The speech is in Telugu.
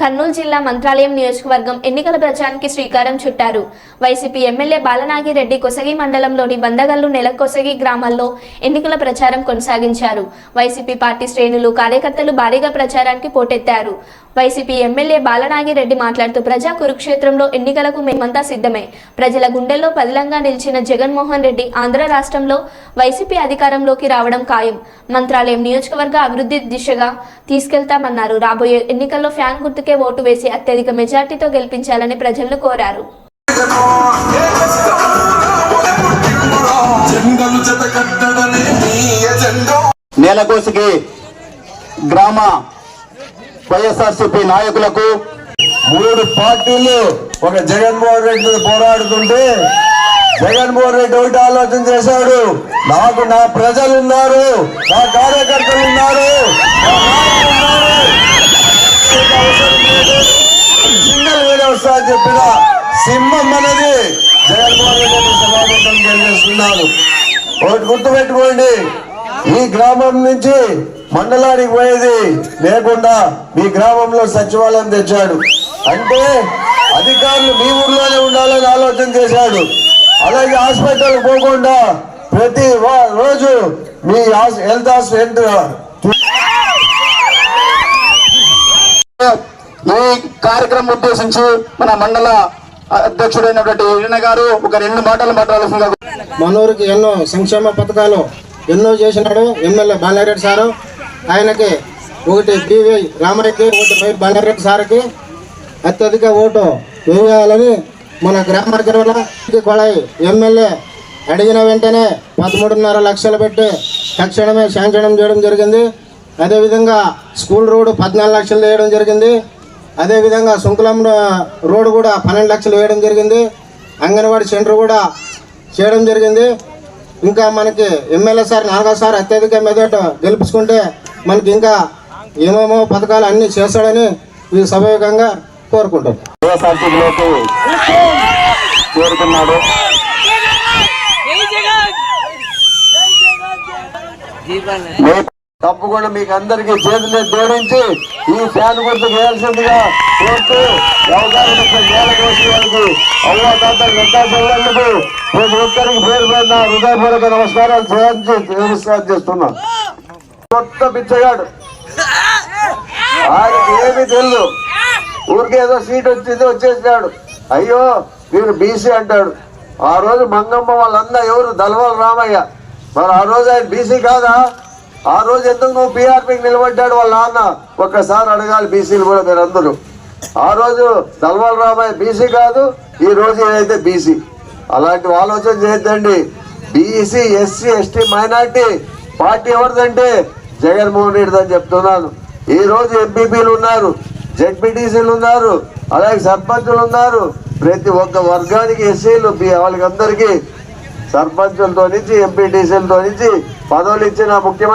కర్నూలు జిల్లా మంత్రాలయం నియోజకవర్గం ఎన్నికల ప్రచారానికి శ్రీకారం చుట్టారు. వైసీపీ ఎమ్మెల్యే బాలనాగిరెడ్డి కొసగి మండలంలోని బందగల్లు నెలకొసగి గ్రామాల్లో ఎన్నికల ప్రచారం కొనసాగించారు. వైసీపీ పార్టీ శ్రేణులు కార్యకర్తలు భారీగా ప్రచారానికి పోటెత్తారు. వైసీపీ ఎమ్మెల్యే బాలనాగిరెడ్డి మాట్లాడుతూ ప్రజా కురుక్షేత్రంలో ఎన్నికలకు మేమంతా సిద్ధమే. ప్రజల గుండెల్లో పదిలంగా నిలిచిన జగన్మోహన్ రెడ్డి ఆంధ్ర రాష్ట్రంలో వైసీపీ అధికారంలోకి రావడం ఖాయం. మంత్రాలయం నియోజకవర్గ అభివృద్ధి దిశగా తీసుకెళ్తామన్నారు. రాబోయే ఎన్నికల్లో ఫ్యాన్ గుర్తుకే ఓటు వేసి అత్యధిక మెజార్టీతో గెలిపించాలని ప్రజలను కోరారు. నేలకోసికి గ్రామ వైఎస్ఆర్సీపీ నాయకులకు 3 పార్టీలు ఒక జగన్మోహన్ రెడ్డి పోరాడుతుంటే జగన్మోహన్ రెడ్డి ఒకటి ఆలోచన చేశాడు. నాకు నా ప్రజలు ఉన్నారు, నా కార్యకర్తలు ఉన్నారు, సింగల్ వ్యవస్థ అని చెప్పిన సింహం అనేది జగన్మోహన్ రెడ్డి సభాపతం తెలియజేస్తున్నారు. ఒకటి గుర్తుపెట్టుకోండి, ఈ గ్రామం నుంచి మండలానికి పోయేది లేకుండా మీ గ్రామంలో సచివాలయం తెచ్చాడు. అంటే అధికారులు మీ ఊర్లోనే ఉండాలని ఆలోచన చేశాడు. అలాగే హాస్పిటల్ పోకుండా ప్రతి రోజు మీ హెల్త్ ఈ కార్యక్రమం ఉద్దేశించి మన మండల అధ్యక్షుడైనటువంటి ఈయన గారు ఒక 2 మాటలు మాట్లాడాల్సిందిగా. మనూరికి ఎన్నో సంక్షేమ పథకాలు ఎన్నో చేసినాడు ఎమ్మెల్యే బాలనాగిరెడ్డి సారు. ఆయనకి ఒకటి బివి రామరెడ్డి, ఒకటి వై బాలనాగిరెడ్డి సార్కి అత్యధిక ఓటు వేయాలని మన గ్రామానికి కొడాయి ఎమ్మెల్యే అడిగిన వెంటనే 13.5 లక్షలు పెట్టి తక్షణమే శాంక్షన్ చేయడం జరిగింది. అదేవిధంగా స్కూల్ రోడ్డు 14 లక్షలు వేయడం జరిగింది. అదేవిధంగా సుంకులం రోడ్డు కూడా 12 లక్షలు వేయడం జరిగింది. అంగన్వాడీ సెంటర్ కూడా చేయడం జరిగింది. ఇంకా మనకి ఎమ్మెల్యే సార్ 4వ సార్ అత్యధిక మెజార్టీ గెలుపుకుంటే మనకి ఇంకా ఏమేమో పథకాలు అన్నీ చేస్తాడని ఈ సభాముఖంగా కోరుకుంటాం. చేరుకున్నాడు. తప్పకుండా మీకు అందరికీ చేతులు జోడించి ఈ ఫ్యాన్ గుర్తు వేయాల్సిందిగా కోరుతూ వాళ్ళకి అవ్వదాతలకు ప్రతి ఒక్కరికి పేరు పైన హృదయపూర్వక నమస్కారాలు చేస్తున్నా. కొత్త పిచ్చగాడు, ఆయనకి ఏమీ తెలియదు, ఊరికే ఏదో సీట్ వచ్చింది వచ్చేసాడు. అయ్యో వీడు బీసీ అంటాడు. ఆ రోజు మంగమ్మ వాళ్ళందరూ ఎవరు దళవాల రామయ్య, మరి ఆ రోజు ఆయన బీసీ కాదా? ఆ రోజు ఎందుకు నువ్వు పీఆర్పీకి నిలబడ్డాడు వాళ్ళ నాన్న? ఒక్కసారి అడగాలి బీసీలు కూడా మీరు అందరూ. ఆ రోజు దళవాల రామయ్య బీసీ కాదు, ఈ రోజు ఏదైతే బీసీ. అలాంటి ఆలోచన చేయొద్దండి. BC SC ST minority party ఎవరిదంటే జగన్మోహన్ రెడ్డి అని చెప్తున్నాను. ఈ రోజు ఎంపీపీలు ఉన్నారు, జెడ్పీటీసీలు ఉన్నారు, అలాగే సర్పంచులు ఉన్నారు. ప్రతి ఒక్క వర్గానికి ఎస్సీలు వాళ్ళకి అందరికీ సర్పంచులతో నుంచి ఎంపీటీసీలతో నుంచి పదవులు ఇచ్చిన ముఖ్యమంత్రి